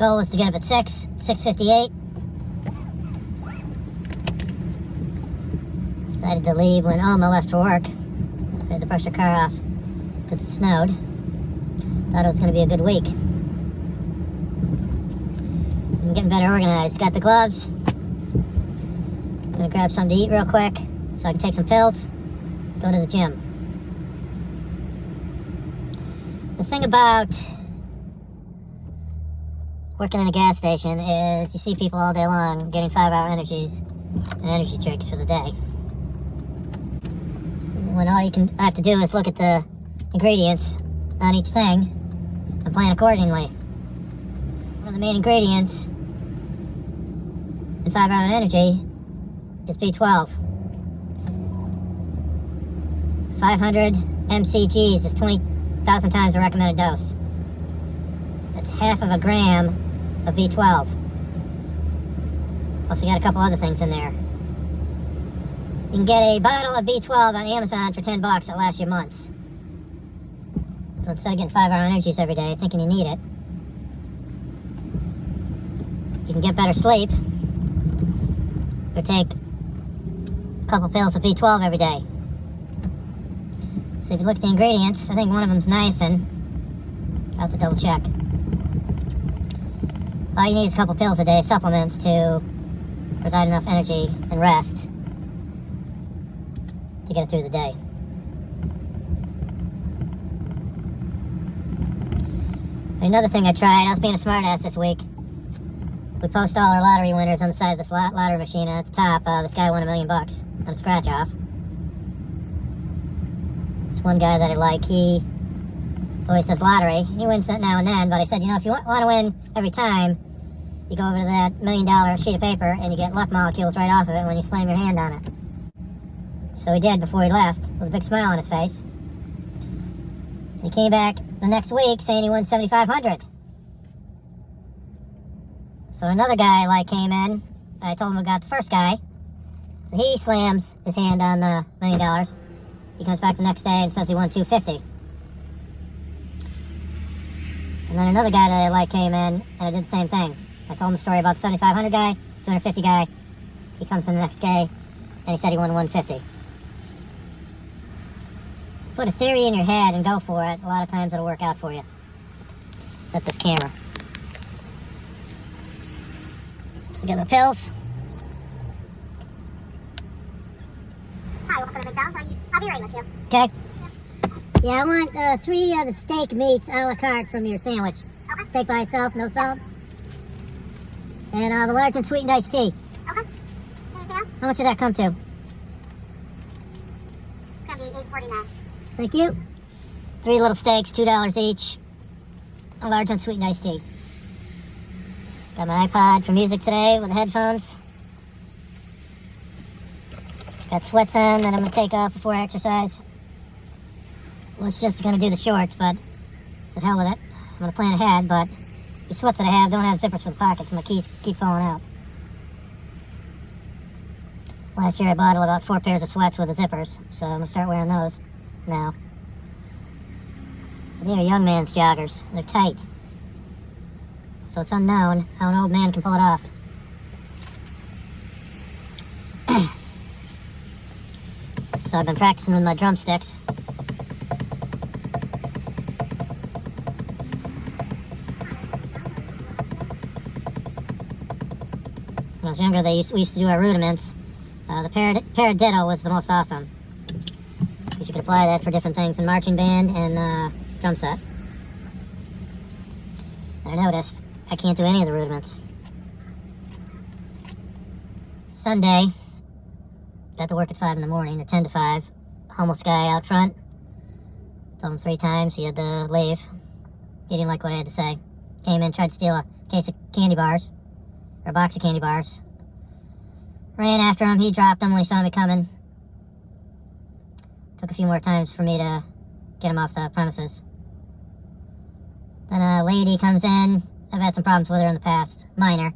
Goal was to get up at 6:58. Decided to leave when Alma left for work. I had to brush her car off because it snowed. Thought it was going to be a good week. I'm getting better organized. Got the gloves. Gonna grab something to eat real quick so I can take some pills. Go to the gym. The thing about working in a gas station is you see people all day long getting 5-hour energies and energy drinks for the day. When all you have to do is look at the ingredients on each thing and plan accordingly. One of the main ingredients in 5-hour energy is B12. 500 mcgs is 20,000 times the recommended dose. That's half of a gram of B12. Plus, you got a couple other things in there. You can get a bottle of B12 on Amazon for $10 that lasts you months. So instead of getting 5-hour energies every day, thinking you need it, you can get better sleep or take a couple pills of B12 every day. So if you look at the ingredients, I think one of them's niacin. I'll have to double check. All you need is a couple pills a day, supplements, to provide enough energy and rest to get it through the day. Another thing I tried, I was being a smartass this week. We post all our lottery winners on the side of this lottery machine, and at the top, this guy won $1 million on a scratch off. This one guy that I like, he always does lottery. He wins it now and then, but I said, you know, if you want to win every time, you go over to that $1 million sheet of paper and you get luck molecules right off of it when you slam your hand on it. So he did before he left, with a big smile on his face. He came back the next week saying he won $7,500. So another guy came in. I told him I got the first guy. So he slams his hand on the $1 million. He comes back the next day and says he won $250. And then another guy that I came in, and I did the same thing. I told him the story about the $7,500 guy, $250 guy. He comes in the next day, and he said he won $150. Put a theory in your head and go for it. A lot of times it'll work out for you. Except this camera. So get my pills. Hi, welcome to McDonald's. I'll be right with you. Okay. Yeah, I want 3 of the steak meats a la carte from your sandwich. Okay. Steak by itself, no salt. And the large and sweetened iced tea. Okay. Anything else? How much did that come to? It's gonna be $8.49. Thank you. 3 little steaks, $2 each. A large unsweetened iced tea. Got my iPod for music today with the headphones. Got sweats on that I'm going to take off before I exercise. Was just going to do the shorts, but I said hell with it. I'm going to plan ahead, but the sweats that I have don't have zippers for the pockets, and my keys keep falling out. Last year I bought about 4 pairs of sweats with the zippers, so I'm going to start wearing those now. They are young man's joggers. They're tight. So it's unknown how an old man can pull it off. So I've been practicing with my drumsticks. When I was younger, we used to do our rudiments. The paradiddle was the most awesome. Because you could apply that for different things in marching band and drum set. And I noticed I can't do any of the rudiments. Sunday, got to work at 5 in the morning, or 10 to 5. Homeless guy out front. Told him 3 times he had to leave. He didn't like what I had to say. Came in, tried to steal a case of candy bars, or a box of candy bars. Ran after him, he dropped them when he saw me coming. Took a few more times for me to get him off the premises. Then a lady comes in. I've had some problems with her in the past. Minor.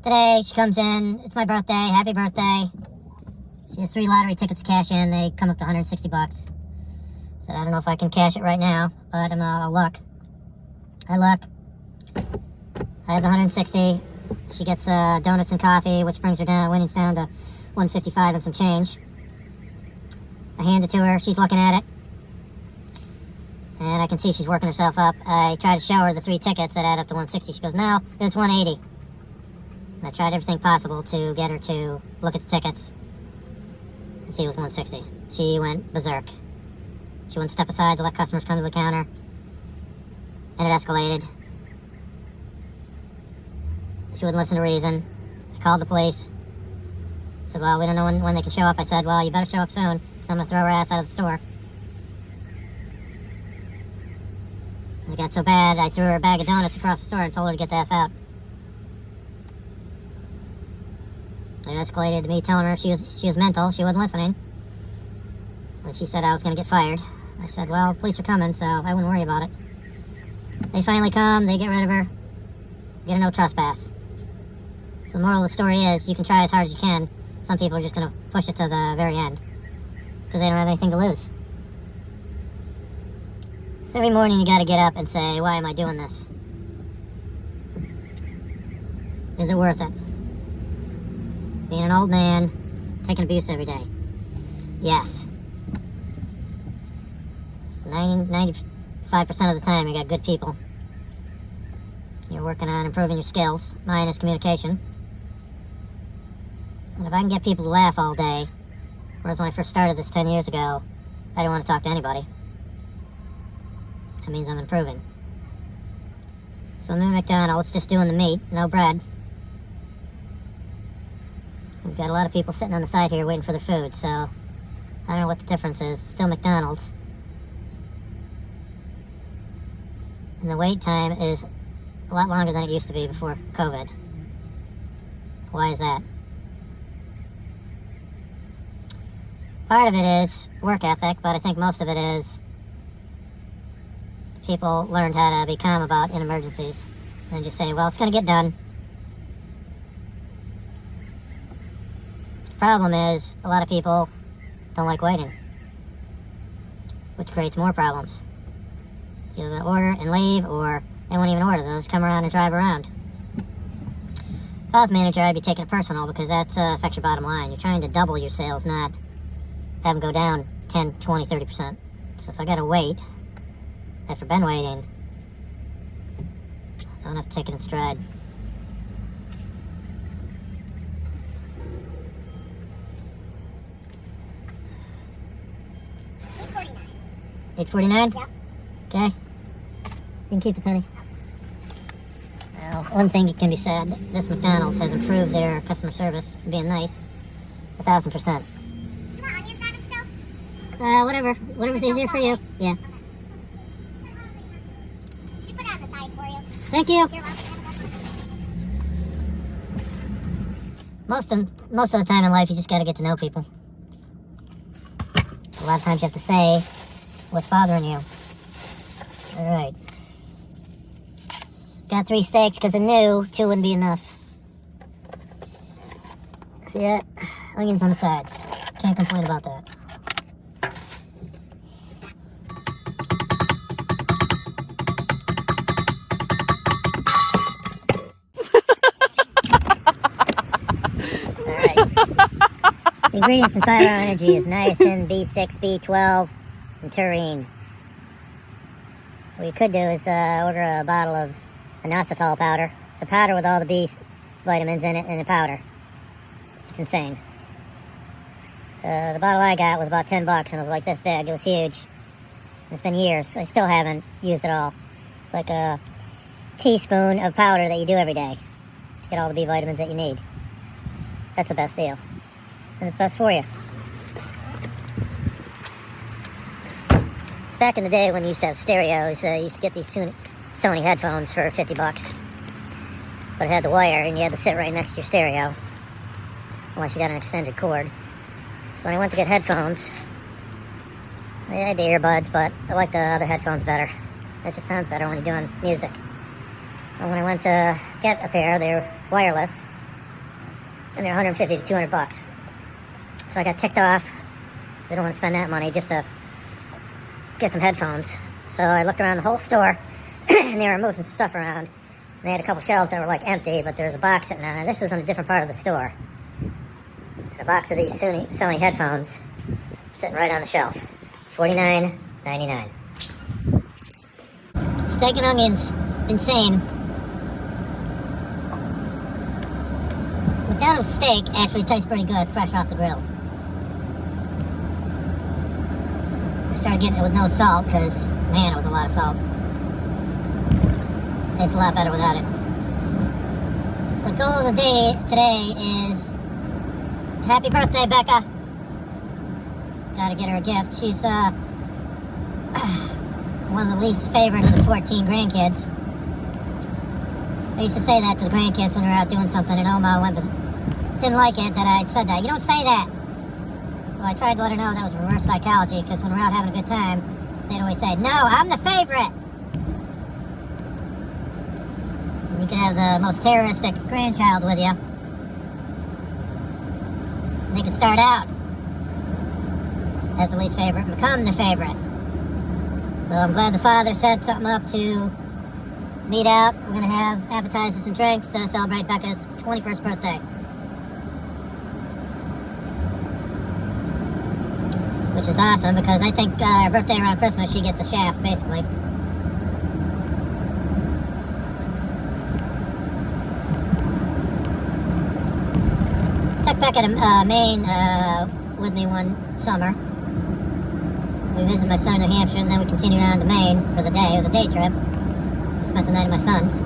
Today, she comes in. It's my birthday. Happy birthday. She has 3 lottery tickets to cash in. They come up to $160. Said, I don't know if I can cash it right now, but I'll look. I look. I have the 160. She gets donuts and coffee, which brings her winnings down to 155 and some change. I hand it to her. She's looking at it. And I can see she's working herself up. I try to show her the 3 tickets that add up to 160. She goes, no, it's 180. And I tried everything possible to get her to look at the tickets and see it was 160. She went berserk. She wouldn't step aside to let customers come to the counter. And it escalated. She wouldn't listen to reason. I called the police. I said, well, we don't know when they can show up. I said, well, you better show up soon, because I'm going to throw her ass out of the store. And it got so bad, I threw her a bag of donuts across the store and told her to get the F out. It escalated to me telling her she was mental, she wasn't listening. When she said I was going to get fired, I said, well, police are coming, so I wouldn't worry about it. They finally come, they get rid of her, get a no trespass. So the moral of the story is, you can try as hard as you can. Some people are just going to push it to the very end, because they don't have anything to lose. So every morning you got to get up and say, why am I doing this? Is it worth it? Being an old man, taking abuse every day. Yes. 95% of the time you got good people. You're working on improving your skills. Mine is communication. And if I can get people to laugh all day, whereas when I first started this 10 years ago, I didn't want to talk to anybody. That means I'm improving. So I'm in McDonald's, just doing the meat, no bread. We've got a lot of people sitting on the side here waiting for their food, so I don't know what the difference is. It's still McDonald's. And the wait time is a lot longer than it used to be before COVID. Why is that? Part of it is work ethic, but I think most of it is people learned how to be calm about in emergencies and just say, well, it's going to get done. The problem is a lot of people don't like waiting, which creates more problems. You either order and leave, or they won't even order. They'll just come around and drive around. If I was manager, I'd be taking it personal, because that affects your bottom line. You're trying to double your sales, not have them go down 10, 20, 30%. So if I gotta wait, after been waiting, I don't have to take it in stride. $8.49? Yep. Okay. You can keep the penny. Now, one thing can be said, this McDonald's has improved their customer service, being nice, 1,000%. You want onions on them still? Whatever's easier for you. Yeah. She put it on the side for you. Thank you. You're welcome. Most of the time in life, you just got to get to know people. A lot of times you have to say what's bothering you. All right. Got 3 steaks because I knew 2 wouldn't be enough. See that? Onions on the sides. Can't complain about that. The ingredients in 5-Hour Energy is niacin, B6, B12, and taurine. What you could do is order a bottle of inositol powder. It's a powder with all the B vitamins in it in a powder. It's insane. The bottle I got was about $10 and it was like this big. It was huge. It's been years. I still haven't used it all. It's like a teaspoon of powder that you do every day to get all the B vitamins that you need. That's the best deal. And it's best for you. It's back in the day when you used to have stereos. You used to get these Sony headphones for $50. But it had the wire and you had to sit right next to your stereo. Unless you got an extended cord. So when I went to get headphones, I had the earbuds, but I like the other headphones better. It just sounds better when you're doing music. And when I went to get a pair, they were wireless. And they're $150 to $200. So I got ticked off. Didn't want to spend that money just to get some headphones. So I looked around the whole store, and they were moving some stuff around. And They had a couple shelves that were like empty, but there was a box sitting on it. This was on a different part of the store. And a box of these Sony headphones sitting right on the shelf. $49.99. Steak and onions, insane. McDonald's steak actually tastes pretty good, fresh off the grill. I started getting it with no salt, because, man, it was a lot of salt. Tastes a lot better without it. So goal of the day today is happy birthday, Becca. Gotta get her a gift. She's one of the least favorite of the 14 grandkids. I used to say that to the grandkids when we were out doing something, and Oma didn't like it that I'd said that. You don't say that. Well, I tried to let her know that was reverse psychology, because when we're out having a good time, they'd always say, "No, I'm the favorite." You can have the most terroristic grandchild with you. They can start out as the least favorite and become the favorite. So I'm glad the father set something up to meet out. We're going to have appetizers and drinks to celebrate Becca's 21st birthday. Which is awesome, because I think her birthday around Christmas, she gets a shaft, basically. Took Becca to Maine with me one summer. We visited my son in New Hampshire, and then we continued on to Maine for the day. It was a day trip. We spent the night at my son's.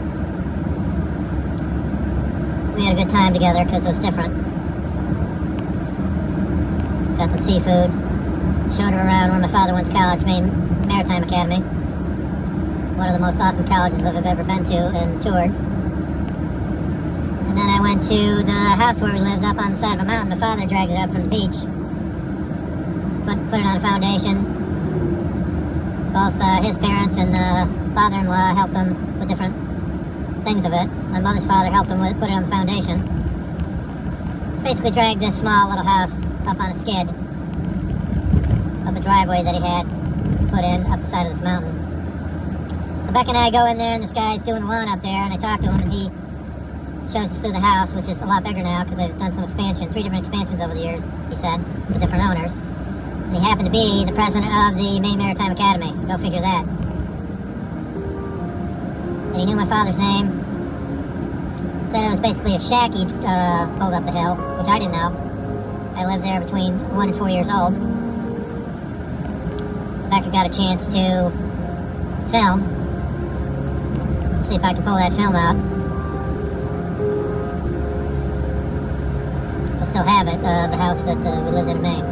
We had a good time together because it was different. Got some seafood. Showed her around where my father went to college, Maine Maritime Academy. One of the most awesome colleges I've ever been to and toured. And then I went to the house where we lived up on the side of a mountain. My father dragged it up from the beach. Put it on a foundation. Both his parents and the father-in-law helped him with different things of it. My mother's father helped him put it on the foundation. Basically dragged this small little house up on a skid. Up a driveway that he had put in up the side of this mountain. So Beck and I go in there, and this guy's doing the lawn up there, and I talk to him, and he shows us through the house, which is a lot bigger now because I've done some expansion, 3 different expansions over the years, he said, with different owners. And he happened to be the president of the Maine Maritime Academy. Go figure that. And he knew my father's name. Said it was basically a shack he pulled up the hill, which I didn't know. I lived there between 1 and 4 years old. So Becca got a chance to film. See if I can pull that film out. I still have it, the house that we lived in Maine.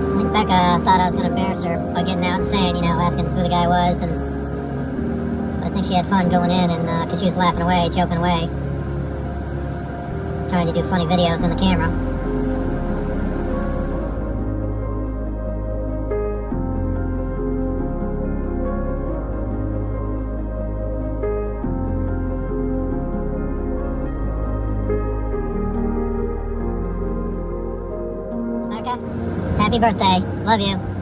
I think Becca thought I was going to embarrass her by getting out and saying, asking who the guy was, and I think she had fun going in, and because she was laughing away, joking away, trying to do funny videos on the camera. Happy birthday. Love you.